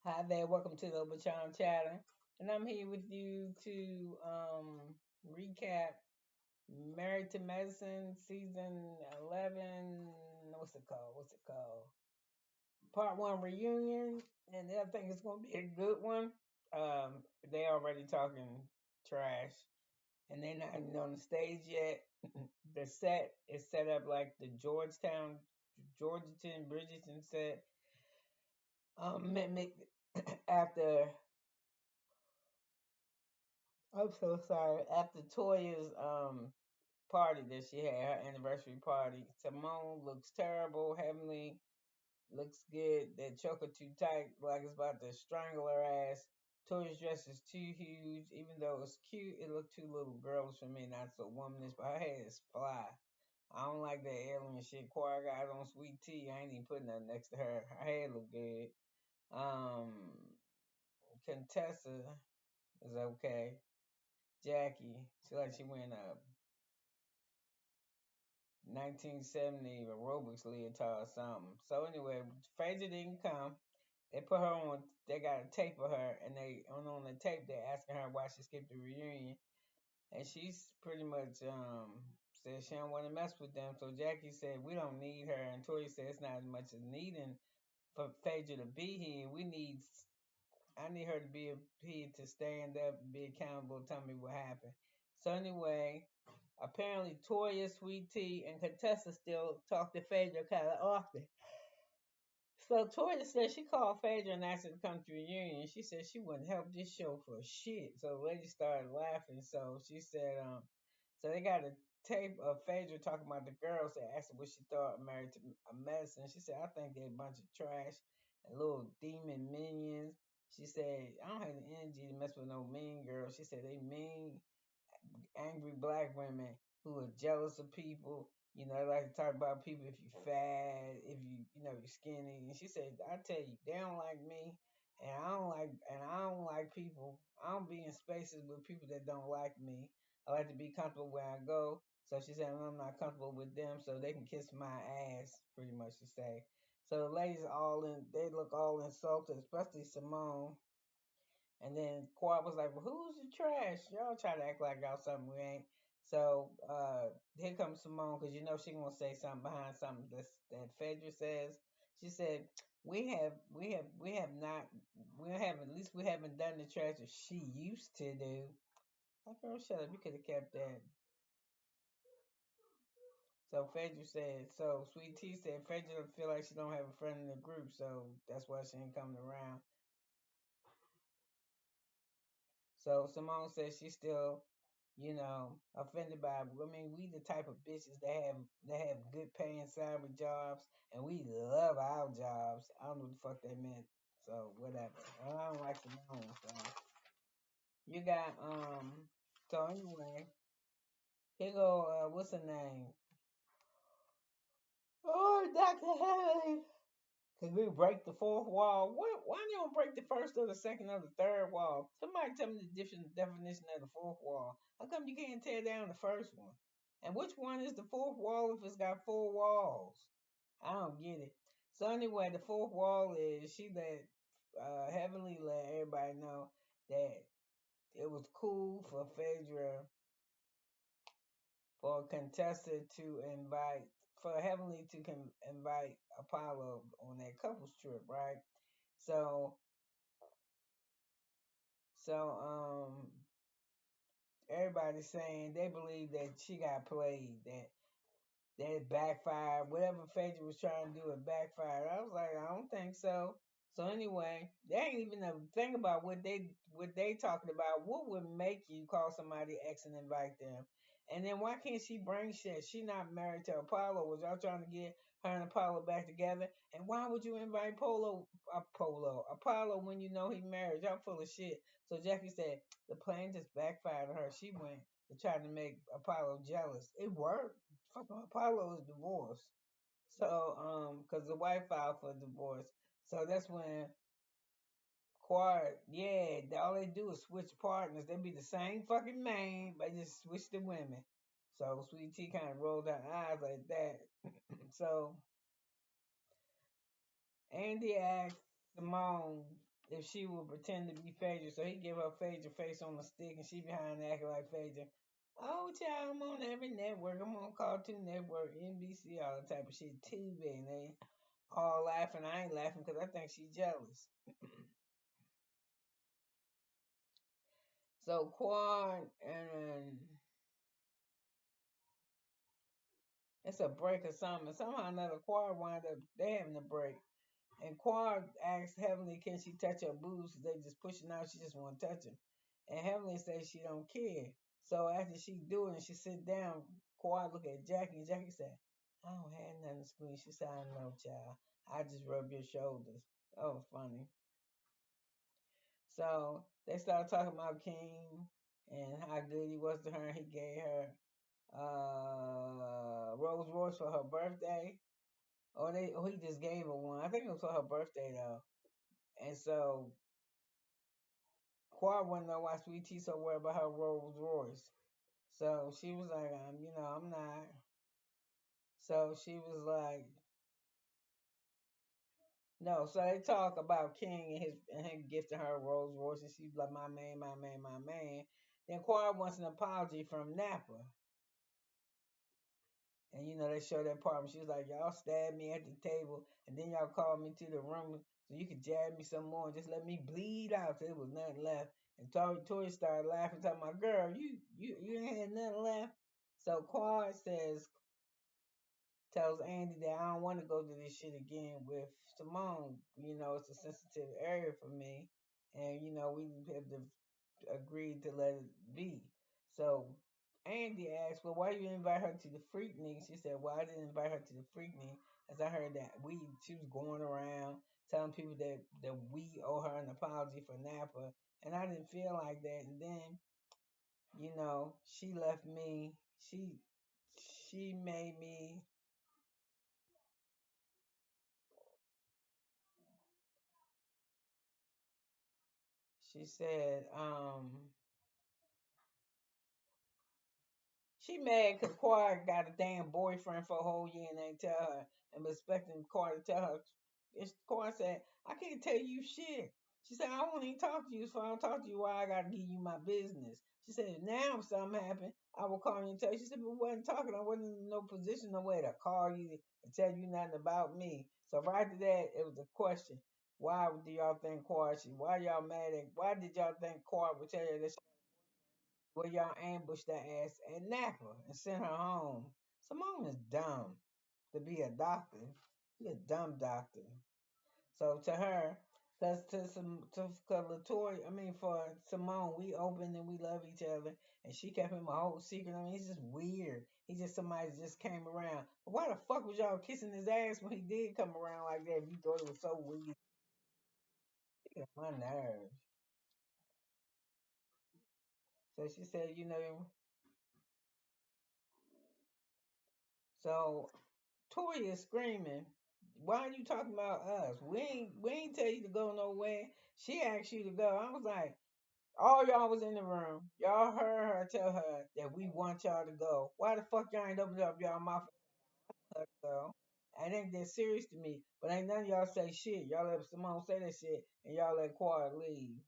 Hi there, welcome to the Obachanchatter. And I'm here with you to recap Married to Medicine season 11. What's it called? Part 1 reunion. And I think it's going to be a good one. They already talking trash and they're not even on the stage yet. The set is set up like the Bridgerton set. Mimic after I'm so sorry. After Toya's party that she had, her anniversary party, Simone looks terrible. Heavenly looks good. That choker too tight, like it's about to strangle her ass. Toya's dress is too huge. Even though it's cute, it looked too little girlish for me, not so womanish. But her hair is fly. I don't like that alien shit. Choir got on Sweet Tea. I ain't even putting nothing next to her. Her hair look good. Um, Contessa is okay. Jackie, she like she went up 1970 aerobics leotard or something. So anyway, Phaedra didn't come. They put her on. They got a tape of her, and they on the tape they're asking her why she skipped the reunion, and she's pretty much said she don't want to mess with them. So Jackie said we don't need her, and Tori said it's not as much as needing for Phaedra to be here. I need her to be here to stand up and be accountable. Tell me what happened. So anyway, apparently, Toya, Sweet Tea, and Contessa still talk to Phaedra kind of often. So Toya said she called Phaedra and asked her to come to the reunion. She said she wouldn't help this show for shit. So the lady started laughing. So she said, so they got a tape of Phaedra talking about the girls that asked her what she thought of Married to Medicine. She said, I think they're a bunch of trash and little demon minions. She said, I don't have the energy to mess with no mean girls. She said, they mean angry black women who are jealous of people. You know, they like to talk about people if you fat, if you're skinny. And she said, I tell you, they don't like me, and I don't like people. I don't be in spaces with people that don't like me. I like to be comfortable where I go. So she said, I'm not comfortable with them, so they can kiss my ass, pretty much to say. So the ladies they look all insulted, especially Simone. And then Quad was like, well, who's the trash? Y'all try to act like y'all something we ain't. So here comes Simone, because you know she gonna say something behind something that Phaedra says. She said, we have not, we have at least we haven't done the trash that she used to do. Like, girl, shut up. You could have kept that. So Phaedra said, so Sweet Tea said Phaedra don't feel like she don't have a friend in the group, so that's why she ain't coming around. So Simone says she's still, offended by. I mean, we the type of bitches that have good paying salary jobs, and we love our jobs. I don't know what the fuck that meant. So whatever. I don't like Simone. So you got So anyway, here go. What's her name? Oh, Dr. Haley. Cause we break the fourth wall. What? Why you don't break the first or the second or the third wall? Somebody tell me the different definition of the fourth wall. How come you can't tear down the first one? And which one is the fourth wall if it's got four walls? I don't get it. So anyway, the fourth wall is she let Heavenly let everybody know that it was cool for Phaedra for a contestant to invite for Heavenly to invite Apollo on that couples trip, right? So so everybody's saying they believe that she got played, that it backfired. Whatever Phaedra was trying to do, it backfired. I was like, I don't think so. So anyway, there ain't even a thing about what they talking about. What would make you call somebody ex and invite them? And then why can't she bring shit? She not married to Apollo. Was y'all trying to get her and Apollo back together? And why would you invite Apollo when you know he married? Y'all full of shit. So Jackie said the plan just backfired on her. She went to try to make Apollo jealous. It worked. Fucking Apollo is divorced. So, because the wife filed for divorce. So that's when Quad, yeah, all they do is switch partners. They be the same fucking man, but just switch the women. So Sweet Tea kind of rolled her eyes like that. So Andy asked Simone, if she would pretend to be Phaedra. So he give her Phaedra face on the stick, and she behind acting like Phaedra. Oh, child, I'm on every network. I'm on Cartoon Network, NBC, all the type of shit, TV, and they all laughing. I ain't laughing because I think she's jealous. So Quad and it's a break or something. Somehow or another, Quad wind up they having a break. And Quad asks Heavenly, can she touch her boobs? They just pushing out. She just want to touch them. And Heavenly says she don't care. So after she do it and she sit down, Quad look at Jackie. And Jackie said, I don't have nothing to squeeze. She said, I know, child. I just rub your shoulders. Oh, funny. So they started talking about King and how good he was to her. And he gave her Rolls Royce for her birthday. Or he just gave her one. I think it was for her birthday though. And so Quad wanted to know why Sweet Tea so worried about her Rolls Royce. So she was like, I'm not. So she was like, no. So they talk about King and him gifting her a Rolls Royce, and she's like, my man, my man, my man. Then Quad wants an apology from Napa. And they show that part where she was like, y'all stabbed me at the table, and then y'all called me to the room so you could jab me some more and just let me bleed out till there was nothing left. And Tori started laughing, talking about, girl, you ain't had nothing left. So Quad tells Andy that I don't want to go through this shit again with Simone. It's a sensitive area for me. And, we have agreed to let it be. So Andy asked, well, why you invite her to the Freaknik? She said, well, I didn't invite her to the Freaknik as I heard that she was going around telling people that we owe her an apology for Napa. And I didn't feel like that. And then, she left me. She made me. She said, she mad because Quad got a damn boyfriend for a whole year and ain't tell her and was expecting Quad to tell her. Quad said, I can't tell you shit. She said, I won't even talk to you, so I don't talk to you why I got to give you my business. She said, now if something happened, I will call you and tell you. She said, but I wasn't talking. I wasn't in no position, no way to call you and tell you nothing about me. So right after that, it was a question. Why do y'all think Quad, why y'all mad at, why did y'all think Quad would tell you this? Where y'all ambushed that ass at Napa and sent her home. Simone is dumb to be a doctor. She a dumb doctor. So to her, cause to some to cause Latoya, I mean for Simone, we open and we love each other, and she kept him a whole secret. I mean, he's just weird. He just somebody just came around. But why the fuck was y'all kissing his ass when he did come around like that? If you thought it was so weird, it got my nerves. So she said, so Tori is screaming, why are you talking about us? We ain't tell you to go nowhere. She asked you to go. I was like, all y'all was in the room. Y'all heard her tell her that we want y'all to go. Why the fuck y'all ain't opened up y'all mouth for her to go? And ain't that serious to me. But ain't none of y'all say shit. Y'all let Simone say that shit and y'all let Quad leave.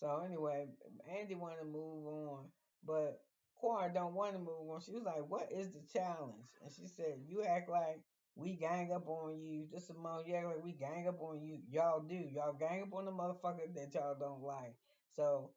So anyway, Andy wanted to move on, but Quar don't want to move on. She was like, "What is the challenge?" And she said, "You act like we gang up on you. This among you act like we gang up on you. Y'all do. Y'all gang up on the motherfucker that y'all don't like." So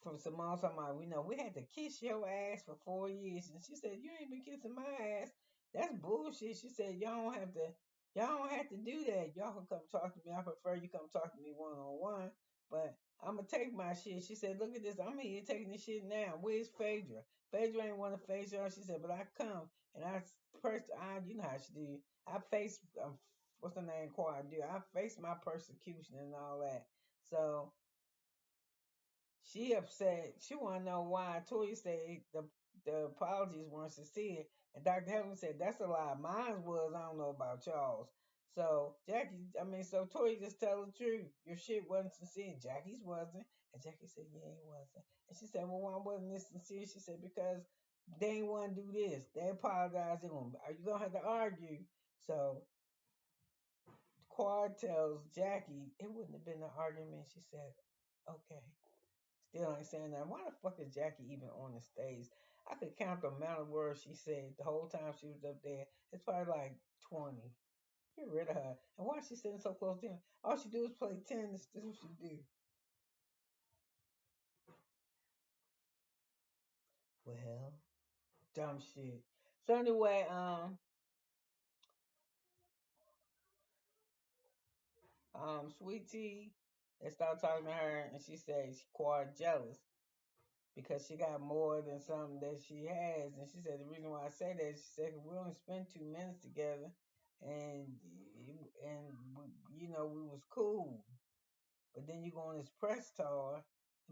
from Simone talking about, we know we had to kiss your ass for 4 years. And she said, you ain't been kissing my ass. That's bullshit. She said, y'all don't have to do that. Y'all can come talk to me. I prefer you come talk to me one on one. But I'ma take my shit. She said, look at this. I'm here taking this shit now. Where's Phaedra? Phaedra ain't want to face y'all. She said, but I come and you know how she do. I face what's the name? Quad do. I face my persecution and all that. So she upset. She want to know why Toya said the apologies weren't sincere. And Dr. Helen said, that's a lie. Mine was, I don't know about y'all's. So so Toya just tell the truth. Your shit wasn't sincere. Jackie's wasn't. And Jackie said, yeah, it wasn't. And she said, well, why wasn't this sincere? She said, because they ain't want to do this. They apologized. Are you going to have to argue? So Quad tells Jackie it wouldn't have been an argument. She said, okay. Still ain't saying that. Why the fuck is Jackie even on the stage? I could count the amount of words she said the whole time she was up there. It's probably like 20. Get rid of her. And why is she sitting so close to him? All she do is play tennis. This is what she do. Well, dumb shit. So anyway, Sweet Tea, they start talking to her, and she says she's quite jealous because she got more than something that she has. And she said the reason why I say that, she said we only spent 2 minutes together, and and we was cool. But then you go on this press tour,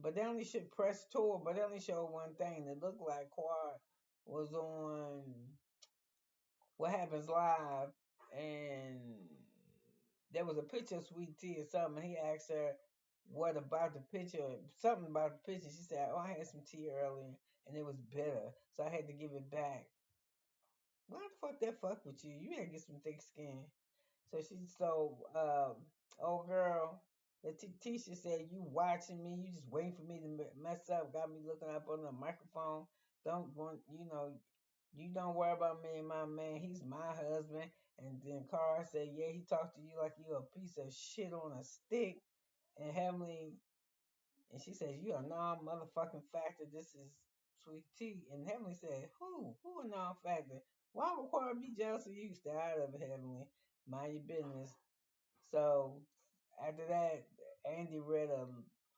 but they only should press tour, but they only showed one thing. It looked like Quad was on What Happens Live, and there was a picture of Sweet Tea or something. And he asked her what about the picture, something about the picture. She said, "Oh, I had some tea earlier, and it was bitter, so I had to give it back." Why the fuck that fuck with you? You had to get some thick skin. So old girl, the teacher said, "You watching me? You just waiting for me to mess up? Got me looking up on the microphone. Don't want, you don't worry about me and my man. He's my husband." And then Carl said, "Yeah, he talked to you like you a piece of shit on a stick." And Heavenly, and she says, "You a non-motherfucking factor. This is Sweet Tea." And Heavenly said, Who a non-factor? Why would Carl be jealous of you? Stay out of it, Heavenly. Mind your business." So after that, Andy read a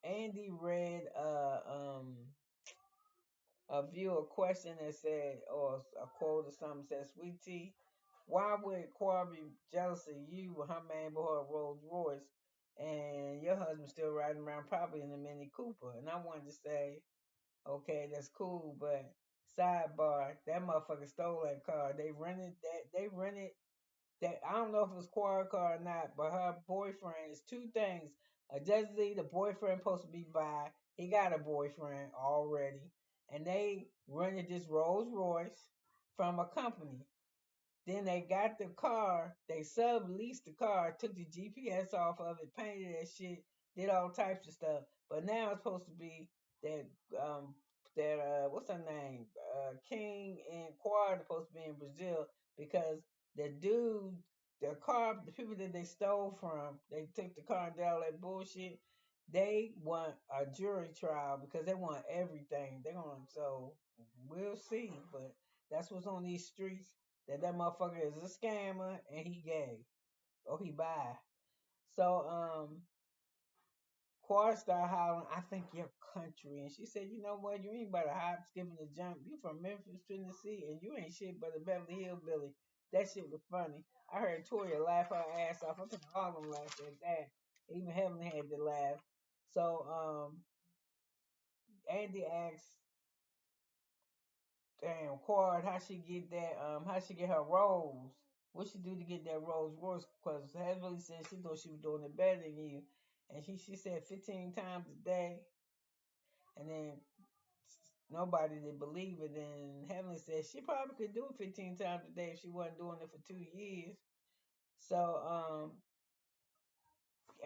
Andy read a viewer question that said, or a quote or something said, "Sweet Tea, why would Quar be jealous of you when her man bought a Rolls Royce and your husband still riding around probably in a Mini Cooper?" And I wanted to say, okay, that's cool, but sidebar, that motherfucker stole that car. They rented that. I don't know if it was Quar car or not, but her boyfriend is two things. Allegedly, the boyfriend supposed to be bi. He got a boyfriend already, and they rented this Rolls Royce from a company. Then they got the car, they subleased the car, took the GPS off of it, painted that shit, did all types of stuff. But now it's supposed to be that um what's her name? King and Quad are supposed to be in Brazil because the dude, the people that they stole from, they took the car and did all that bullshit. They want a jury trial because they want everything. They're going so we'll see, but that's what's on these streets, that motherfucker is a scammer and he gay or he bi. So Quad started hollering, "I think your country." And she said, "You know what? You ain't but a hop, skipping the jump. You from Memphis, Tennessee, and you ain't shit but a Beverly Hillbilly." That shit was funny. I heard Toya laugh her ass off. I think all of them laughed at that. Even Heaven had to laugh. So Andy asked, damn, Quad, how she get her rose? What she do to get that Rolls Royce? Because Heavenly said she thought she was doing it better than you. And she said 15 times a day. And then nobody did believe it. And Heavenly said she probably could do it 15 times a day if she wasn't doing it for 2 years. So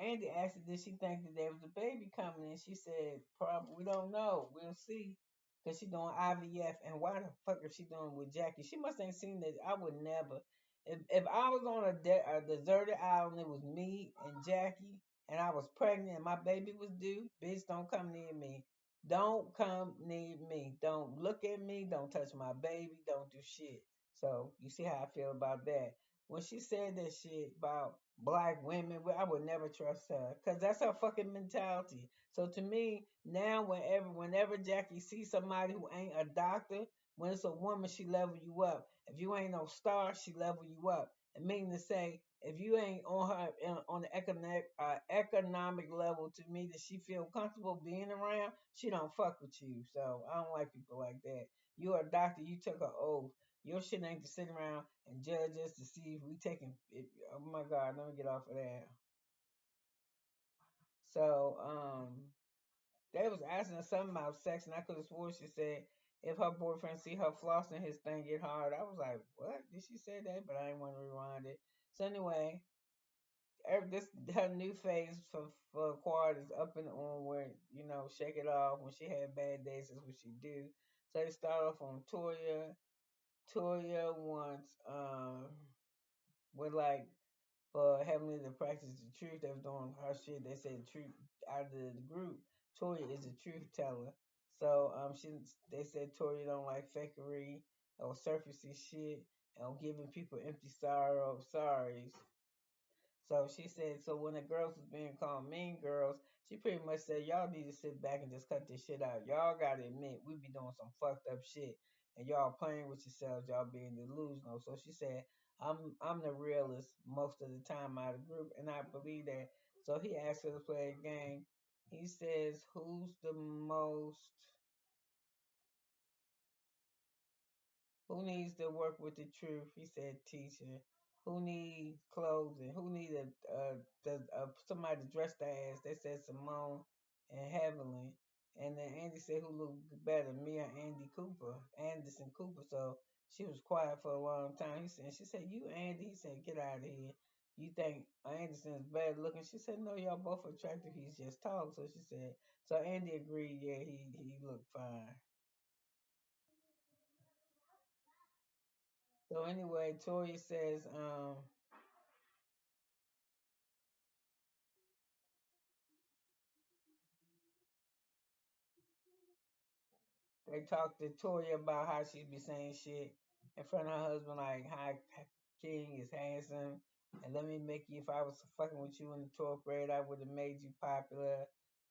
Andy asked her, did she think that there was a baby coming? And she said, probably, we don't know. We'll see. Because she doing IVF. And why the fuck is she doing with Jackie? She must ain't seen that. I would never. If I was on a deserted island, it was me and Jackie, and I was pregnant and my baby was due, bitch, don't come near me. Don't come near me. Don't look at me. Don't touch my baby. Don't do shit. So you see how I feel about that. When she said that shit about black women, well, I would never trust her because that's her fucking mentality. So to me, now whenever Jackie sees somebody who ain't a doctor, when it's a woman, she level you up. If you ain't no star, she level you up. And meaning to say, if you ain't on her on the economic level, to me that she feel comfortable being around, she don't fuck with you. So I don't like people like that. You're a doctor. You took an oath. Your shit ain't to sit around and judge us to see if we taking it. Oh my God, let me get off of that. So they was asking her something about sex, and I could have swore she said if her boyfriend see her flossing, his thing get hard. I was like, what? Did she say that? But I didn't want to rewind it. So anyway, this her new phase for Quad is up and on where shake it off when she had bad days is what she do. So they start off on Toya. Toya wants with like for Heavenly to practice the truth. They was doing her shit. They said the truth out of the group. Toya is a truth teller. So she they said Toya don't like fakery or surfacey shit and giving people empty sorries. So she said, so when the girls was being called mean girls, she pretty much said, y'all need to sit back and just cut this shit out. Y'all gotta admit we be doing some fucked up shit, and y'all playing with yourselves. Y'all being delusional. So she said, I'm the realist most of the time out of the group, and I believe that. So he asked her to play a game. He says, who's the most who needs to work with the truth? He said, teacher. Who needs clothing? Who need somebody to dress their ass? They said Simone and Heavenly. And then Andy said, who looked better, me or Anderson Cooper. So she was quiet for a long time. She said, you Andy. He said, get out of here. You think Anderson's bad looking? She said, no, y'all both attractive. He's just tall. So she said, so Andy agreed, yeah, he looked fine. So anyway, Tori says, they talked to Tori about how she be saying shit in front of her husband, like how King is handsome, and let me make you. If I was fucking with you in the 12th grade, I would have made you popular.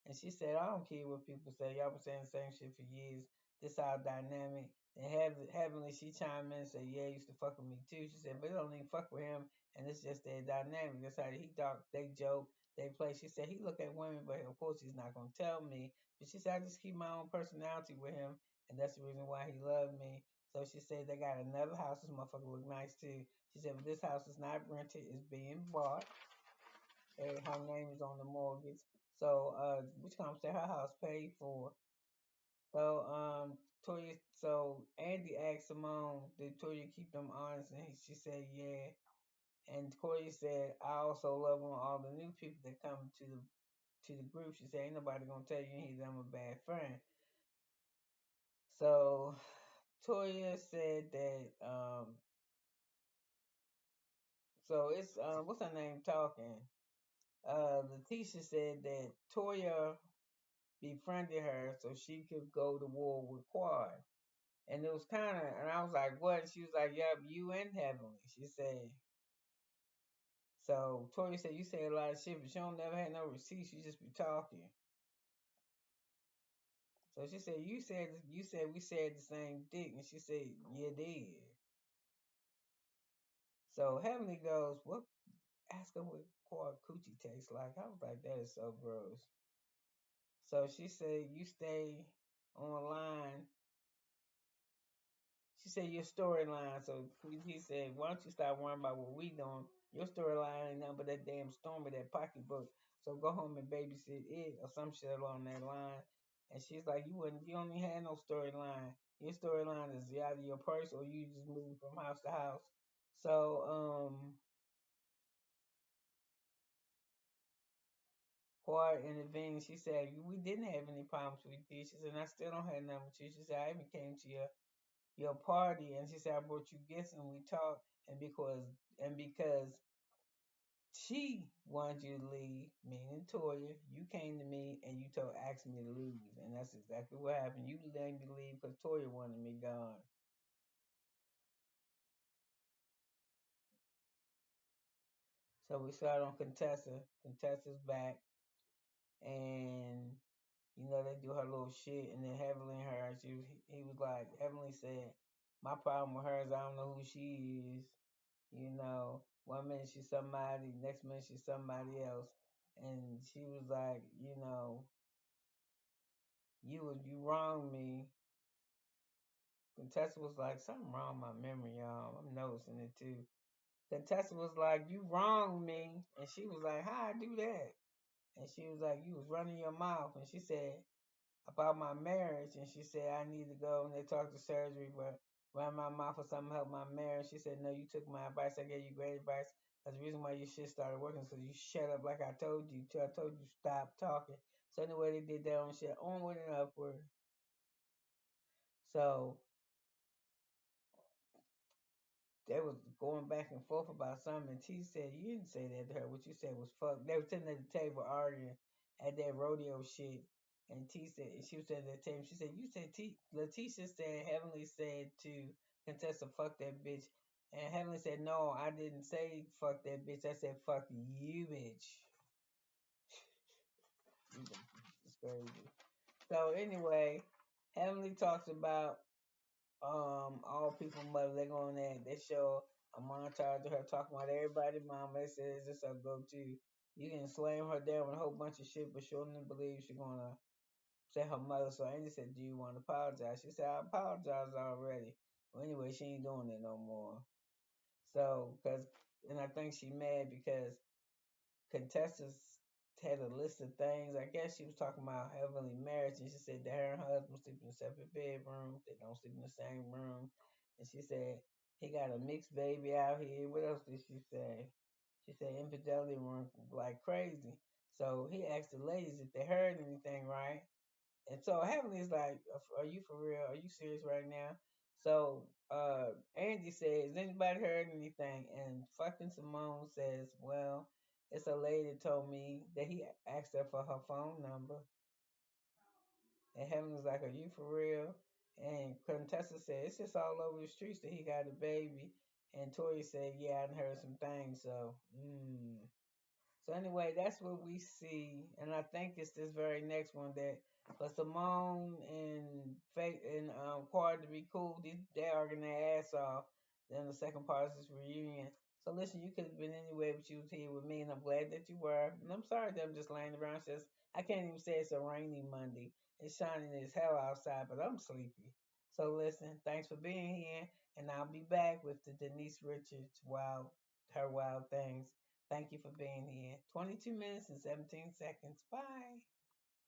And she said, I don't care what people say. Y'all been saying the same shit for years. This our dynamic. And Heavenly, she chimed in and said, yeah, he used to fuck with me too. She said, but it don't even fuck with him, and it's just their dynamic. That's how he talk, they joke, they play. She said he look at women, but of course he's not gonna tell me. But she said I just keep my own personality with him, and that's the reason why he loved me. So she said they got another house. This motherfucker look nice too. She said, but this house is not rented; it's being bought. And her name is on the mortgage. So which comes to her house paid for. So Toya. So Andy asked Simone, did Toya keep them honest? And she said, yeah. And Toya said, I also love on all the new people that come to the group. She said, ain't nobody gonna tell you he's I'm a bad friend. So Toya said that so it's what's her name talking? Letitia said that Toya befriended her so she could go to war with Quad. And it was kinda and I was like, what? She was like, yep, you and Heavenly. She said so Toya said you say a lot of shit, but you don't never had no receipts, you just be talking. So she said, you said we said the same dick, and she said, you did. So Heavenly goes, what? Ask her what quad coochie tastes like. I was like, that is so gross. So she said, you stay online. She said, your storyline. So he said, why don't you stop worrying about what we doing? Your storyline ain't nothing but that damn storm of that pocketbook. So go home and babysit it or some shit along that line. And she's like, you don't even have no storyline. Your storyline is either your purse or you just moving from house to house. So, Quad intervened. She said, we didn't have any problems with you. She said, I still don't have nothing with you. She said, I even came to your party, and she said, I brought you gifts and we talked, and because she wanted you to leave, meaning Toya, you came to me and you asked me to leave, and that's exactly what happened. You let me leave because Toya wanted me gone. So we started on Contessa. Contessa's back, and they do her little shit, and then Heavenly and her, he was like, Heavenly said, my problem with her is I don't know who she is. One minute she's somebody, next minute she's somebody else. And she was like, you wronged me. Contessa was like, something wrong with my memory, y'all. I'm noticing it too. Contessa was like, you wronged me. And she was like, how I do that? And she was like, you was running your mouth. And she said, about my marriage. And she said, I need to go. And they talked to surgery, but run my mouth for something to help my marriage. She said, no, you took my advice. I gave you great advice. That's the reason why your shit started working. So you shut up like I told you. Till I told you stop talking. So anyway, they did that on shit onward and upward. So they was going back and forth about something. And T said, "You didn't say that to her. What you said was fuck." They were sitting at the table arguing at that rodeo shit. And T said, she was sitting at the table. She said, "You said T." Letitia said, "Heavenly said to Contessa, fuck that bitch." And Heavenly said, "No, I didn't say fuck that bitch. I said fuck you, bitch." It's crazy. So anyway, Heavenly talks about all people mother. They go on there. They show a montage of her talking about everybody. Mama, they says this a go to. You can slam her down with a whole bunch of shit, but she'll never believe she's gonna say her mother. So Andy said, "Do you want to apologize?" She said, "I apologized already." Well, anyway, she ain't doing it no more. So, and I think she mad because contestants had a list of things. I guess she was talking about heavenly marriage, and she said that her and her husband sleep in separate bedrooms. They don't sleep in the same room. And she said he got a mixed baby out here. What else did she say? She said infidelity run like crazy. So he asked the ladies if they heard anything, right? And so Heavenly's like, "Are you for real? Are you serious right now?" So Andy says, "Has anybody heard anything?" And fucking Simone says, "Well, it's a lady that told me that he asked her for her phone number." And Heavenly's like, "Are you for real?" And Contessa said, "It's just all over the streets that he got a baby." And Tori said, "Yeah, I heard some things." So, So anyway, that's what we see, and I think it's this very next one that for Simone and Faith and Quad to be cool, they arguing their ass off. Then the second part is this reunion. So listen, you could have been anywhere, but you was here with me, and I'm glad that you were. And I'm sorry that I'm just laying around. It's just I can't even say it's a rainy Monday. It's shining as hell outside, but I'm sleepy. So listen, thanks for being here, and I'll be back with the Denise Richards her wild things. Thank you for being here. 22 minutes and 17 seconds. Bye.